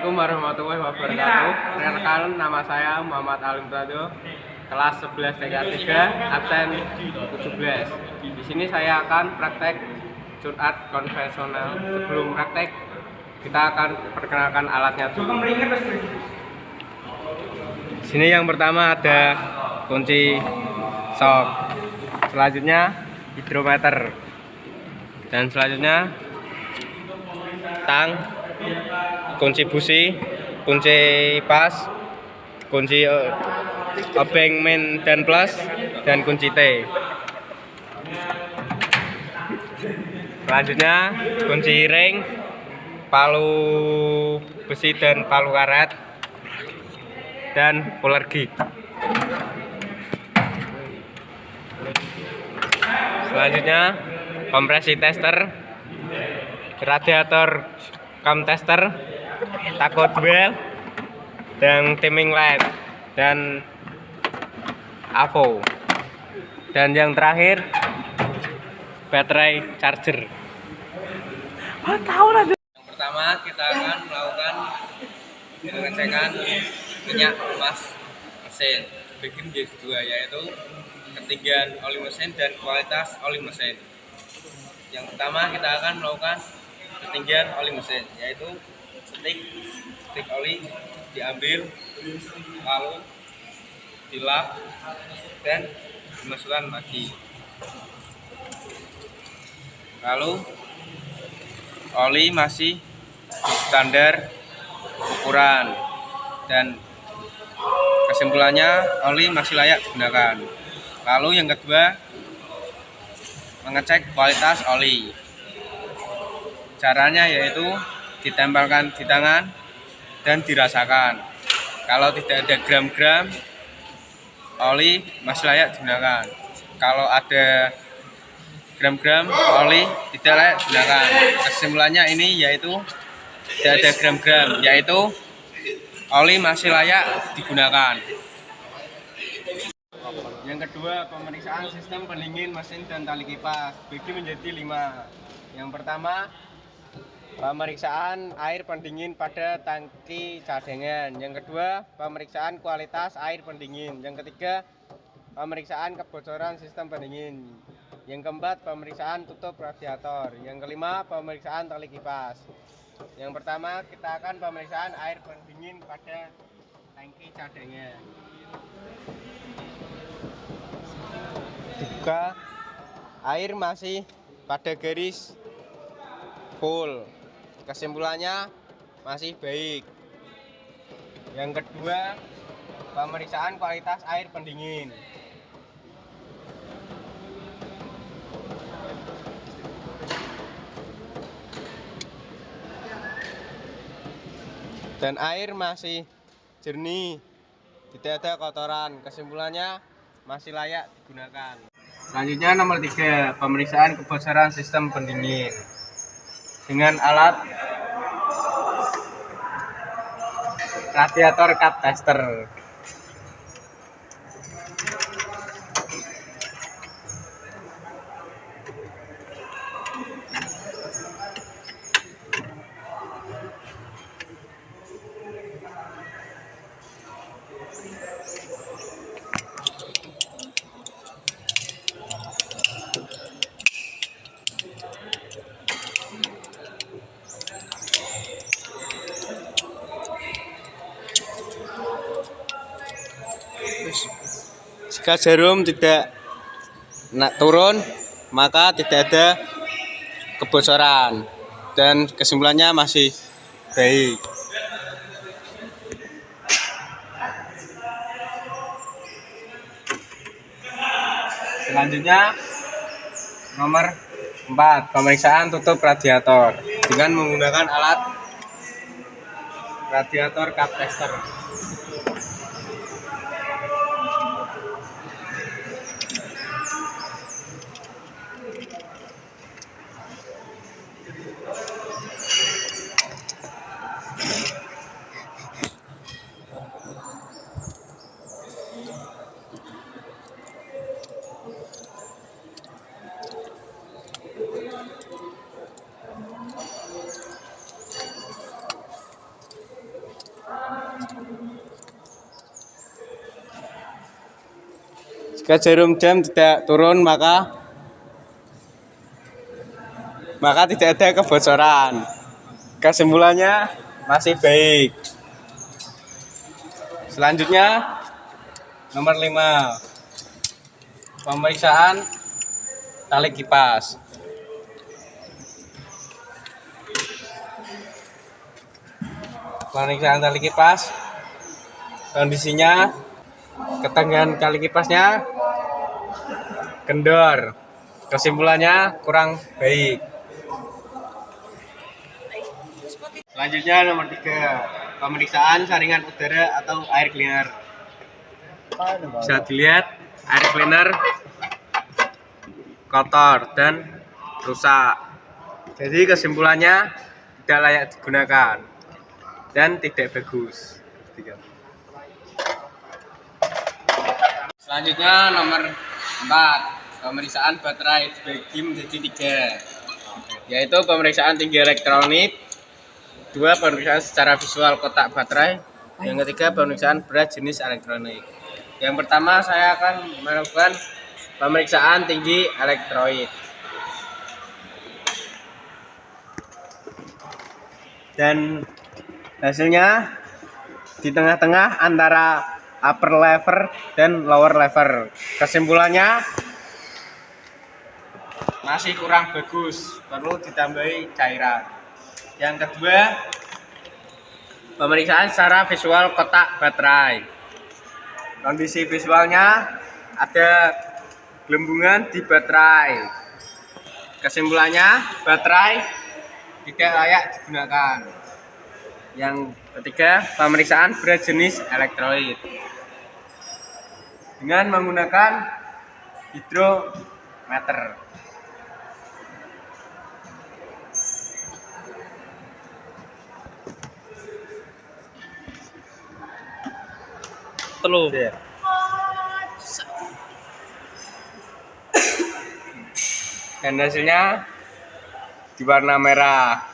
Assalamualaikum warahmatullahi wabarakatuh. Perkenalkan, nama saya Muhammad Alim Tado, kelas 11 TK 3, absen 17. Di sini saya akan praktek curhat konvensional. Sebelum praktek, kita akan perkenalkan alatnya dulu. Di sini yang pertama ada kunci sok, selanjutnya hidrometer, dan selanjutnya tang, kunci busi, kunci pas, kunci obeng min dan plus, dan kunci T. Selanjutnya kunci ring, palu besi dan palu karet, dan puller gig. Selanjutnya kompresi tester, radiator cam tester, takut bel, dan timing light, dan AVO. Dan yang terakhir baterai charger. Yang pertama kita akan melakukan pengecekan minyak emas mesin bagi menjadi dua, yaitu ketinggian oli mesin dan kualitas oli mesin. Yang pertama kita akan melakukan ketinggian oli mesin, yaitu stik oli diambil, lalu dilap dan dimasukkan lagi. Lalu oli masih standar ukuran, dan kesimpulannya oli masih layak digunakan. Lalu yang kedua, mengecek kualitas oli. Caranya yaitu ditempelkan di tangan dan dirasakan. Kalau tidak ada gram-gram, oli masih layak digunakan. Kalau ada gram-gram, oli tidak layak digunakan. Kesimpulannya ini yaitu tidak ada gram-gram, yaitu oli masih layak digunakan. Yang kedua, pemeriksaan sistem pendingin mesin dan tali kipas bagi menjadi 5. Yang pertama, pemeriksaan air pendingin pada tangki cadangan. Yang kedua, pemeriksaan kualitas air pendingin. Yang ketiga, pemeriksaan kebocoran sistem pendingin. Yang keempat, pemeriksaan tutup radiator. Yang kelima, pemeriksaan tali kipas. Yang pertama, kita akan pemeriksaan air pendingin pada tangki cadangan. Dibuka, air masih pada garis full. Kesimpulannya masih baik. Yang kedua, pemeriksaan kualitas air pendingin. Dan air masih jernih, tidak ada kotoran. Kesimpulannya masih layak digunakan. Selanjutnya nomor 3, pemeriksaan kebocoran sistem pendingin dengan alat radiator cap tester. Jika jarum tidak turun, maka tidak ada kebocoran, dan kesimpulannya masih baik. Selanjutnya nomor 4, pemeriksaan tutup radiator dengan menggunakan alat radiator cap tester. Jika jarum jam tidak turun maka tidak ada kebocoran. Kesimpulannya masih baik. Selanjutnya nomor 5, pemeriksaan tali kipas. Pemeriksaan tali kipas, kondisinya ketegangan tali kipasnya kendor. Kesimpulannya kurang baik. Selanjutnya nomor 3, pemeriksaan saringan udara atau air cleaner. Bisa dilihat air cleaner kotor dan rusak. Jadi kesimpulannya tidak layak digunakan dan tidak bagus. Selanjutnya nomor 4, pemeriksaan baterai dibagi menjadi 3, yaitu pemeriksaan tinggi elektronik, 2, pemeriksaan secara visual kotak baterai, yang ketiga pemeriksaan berat jenis elektronik. Yang pertama saya akan melakukan pemeriksaan tinggi elektronik. Dan hasilnya di tengah-tengah antara upper lever dan lower lever. Kesimpulannya masih kurang bagus, perlu ditambahi cairan. Yang kedua, pemeriksaan secara visual kotak baterai. Kondisi visualnya ada gelembungan di baterai. Kesimpulannya baterai tidak layak digunakan. Yang ketiga, pemeriksaan berat jenis elektrolit dengan menggunakan hidrometer. Dan hasilnya di warna merah.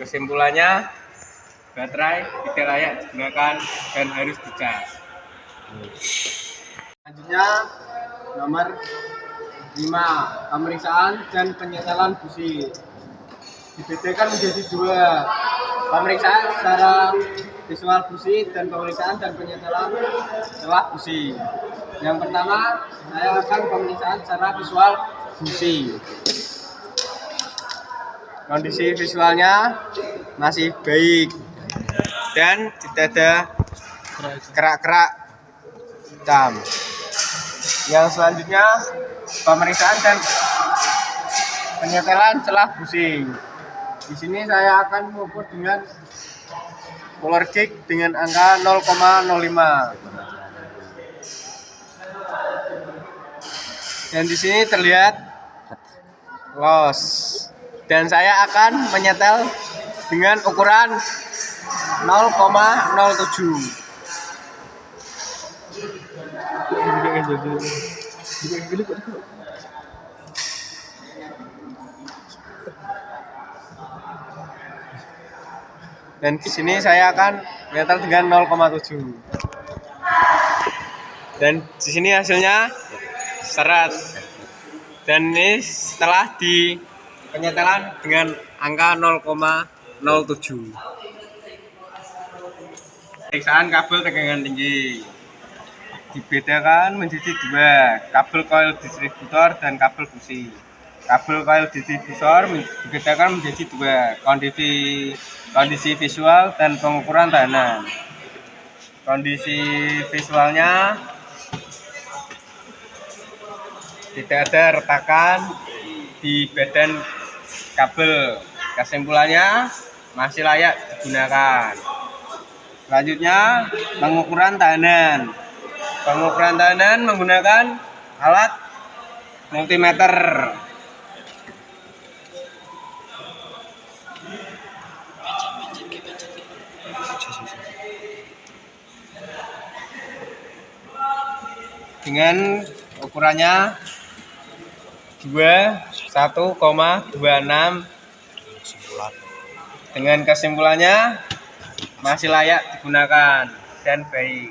Kesimpulannya baterai tidak layak digunakan dan harus dicas. Selanjutnya nomor 5, pemeriksaan dan penyetelan busi. Dibedakan menjadi 2, pemeriksaan secara visual busi dan pemeriksaan dan penyetelan celah busi. Yang pertama, saya akan pemeriksaan secara visual busi. Kondisi visualnya masih baik dan tidak ada kerak-kerak hitam. Yang selanjutnya, pemeriksaan dan penyetelan celah busi. Di sini saya akan mengukur dengan polar gauge dengan angka 0,05. Dan di sini terlihat loss. Dan saya akan menyetel dengan ukuran 0,07. Dan di sini saya akan menyetel dengan 0,7. Dan di sini hasilnya seret. Dan ini setelah di penyetelan dengan angka 0,07. Pemeriksaan kabel tegangan tinggi dibedakan menjadi 2, kabel coil distributor dan kabel busi. Kabel coil distributor dibedakan menjadi 2, kondisi visual dan pengukuran tahanan. Kondisi visualnya tidak ada retakan di badan kabel. Kesimpulannya masih layak digunakan. Selanjutnya, pengukuran tahanan. Pengukuran tahanan menggunakan alat multimeter. Dengan ukurannya 1,26. Dengan kesimpulannya masih layak digunakan dan baik.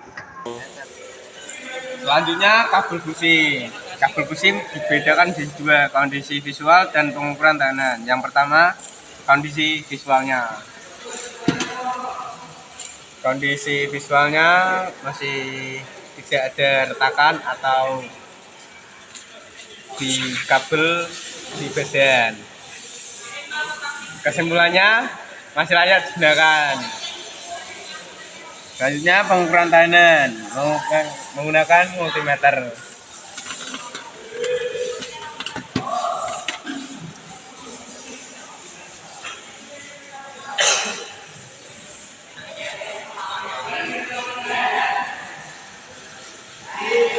Selanjutnya kabel busi. Kabel busi dibedakan di dua, kondisi visual dan pengukuran tahanan. Yang pertama, kondisi visualnya. Kondisi visualnya masih tidak ada retakan atau di kabel di badan. Kesimpulannya masih layak digunakan. Selanjutnya pengukuran tahanan menggunakan multimeter.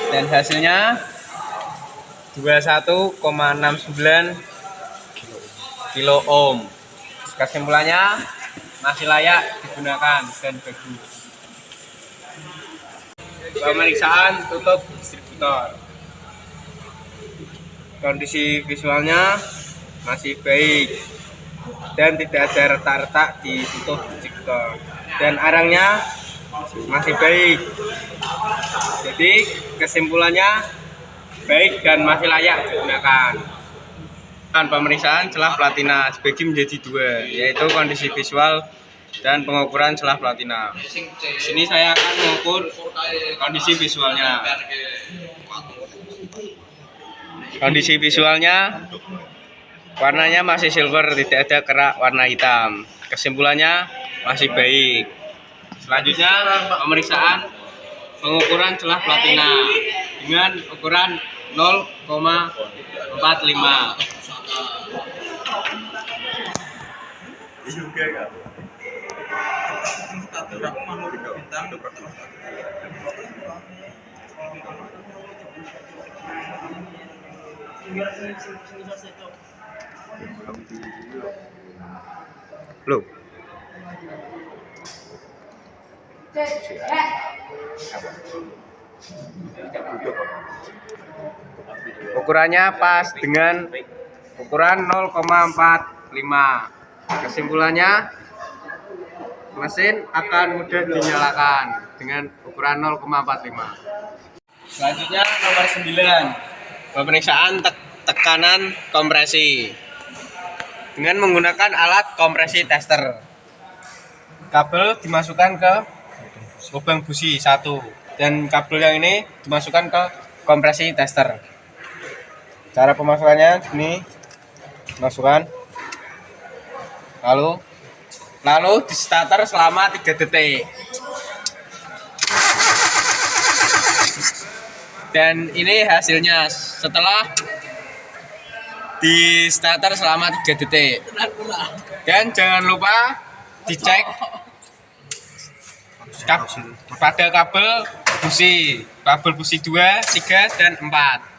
Dan hasilnya 21,69 kilo ohm. Kesimpulannya masih layak digunakan dan bagus. Pemeriksaan tutup distributor. Kondisi visualnya masih baik dan tidak ada retak-retak di tutup distributor, dan arangnya masih baik. Jadi kesimpulannya baik dan masih layak digunakan. Pemeriksaan celah platina dibagi menjadi dua, yaitu kondisi visual dan pengukuran celah platina. Di sini saya akan mengukur kondisi visualnya. Kondisi visualnya warnanya masih silver, tidak ada kerak warna hitam. Kesimpulannya masih baik. Selanjutnya pemeriksaan pengukuran celah platina dengan ukuran 0,45. Loh. Ukurannya pas dengan ukuran 0,45. Kesimpulannya mesin akan mudah dinyalakan dengan ukuran 0,45. Selanjutnya nomor 9, pemeriksaan tekanan kompresi dengan menggunakan alat kompresi tester. Kabel dimasukkan ke lubang busi 1 dan kabel yang ini dimasukkan ke kompresi tester. Cara pemasukannya ini, masukkan lalu di starter selama 3 detik. Dan ini hasilnya setelah di starter selama 3 detik. Dan jangan lupa dicek pada kabel busi 2, 3, dan 4.